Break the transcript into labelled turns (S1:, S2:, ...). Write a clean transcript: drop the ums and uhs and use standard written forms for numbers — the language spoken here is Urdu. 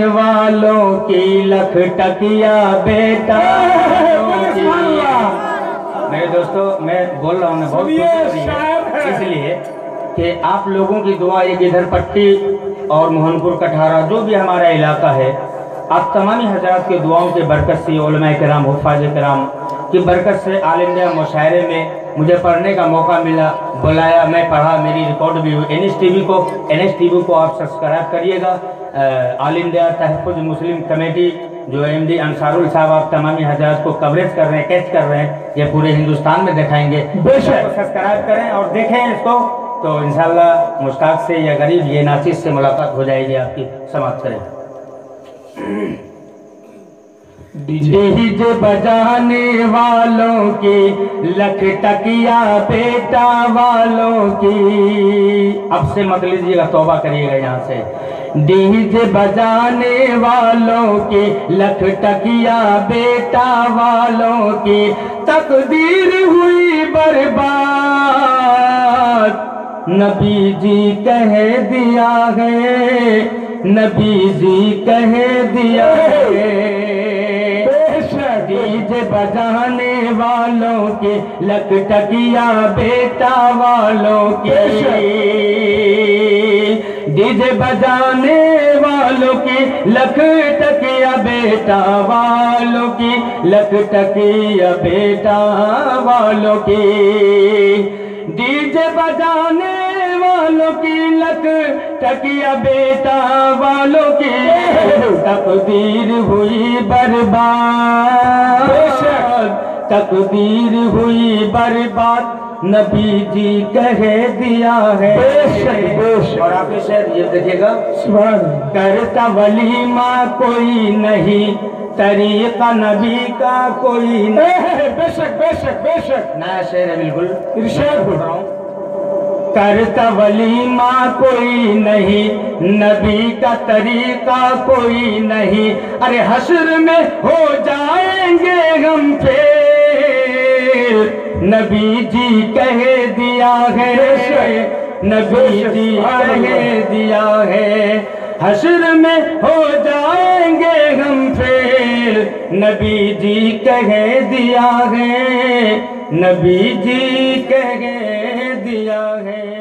S1: والوں کی لکھ ٹکیا بیٹا میرے دوستو میں بول رہا ہوں بہت خوشی ہو رہی ہے اس لیے کہ آپ لوگوں کی دعا ایک ادھر پٹی اور موہن پور کٹھارا جو بھی ہمارا علاقہ ہے آپ تمامی حضرات کے دعاؤں کے برکت سے علماء کرام حفاظ کرام کی برکت سے آل انڈیا مشاعرے میں مجھے پڑھنے کا موقع ملا بلایا میں پڑھا میری ریکارڈ بھی ہوئی این ایس ٹی وی کو آپ سبسکرائب کریے گا آل انڈیا تحفظ مسلم کمیٹی جو ایم ڈی انصارل صاحب آپ تمامی حضرات کو کوریج کر رہے ہیں کیچ کر رہے ہیں یہ پورے ہندوستان میں دکھائیں گے بے شک سبسکرائب کریں اور دیکھیں اس کو تو انشاءاللہ مشتاق سے یا غریب یہ ناچیز سے ملاقات ہو جائے گی آپ کی سماعت کریں ڈیجے بجانے والوں کی لکھ ٹکیا بیٹا والوں کی اب سے مت لیجیے گا توبہ کریے گا یہاں سے ڈیجے بجانے والوں کی لکھ ٹکیا بیٹا والوں کی تقدیر ہوئی برباد نبی جی کہہ دیا ہے نبی جی کہہ دیا ہے ڈیجے بجانے والوں کے لکھ ٹکیا بیٹا والوں کے ڈیجے بجانے والوں کی لکھ ٹکیا بیٹا والوں کی لکھ ٹکیا بیٹا والوں کی ڈیجے بجانے والوں کی لکھ ٹکیا بیٹا والوں کی تقدیر ہوئی برباد تقدیر ہوئی برباد نبی جی کہہ دیا ہے اور آپ نے شاید یہ دیکھیے گا کرتا ولیمہ کوئی نہیں طریقہ نبی کا کوئی نہیں بے شک نیا شعر ہے بالکل ارشاد بول رہا ہوں کرتا ولیمہ کوئی نہیں نبی کا طریقہ کوئی نہیں ارے حشر میں ہو جائیں گے ہم پھر نبی جی کہہ دیا ہے نبی جی کہہ دیا ہے حشر میں ہو جائیں گے ہم پھر نبی جی کہہ دیا ہے نبی جی کہہ دیا ہے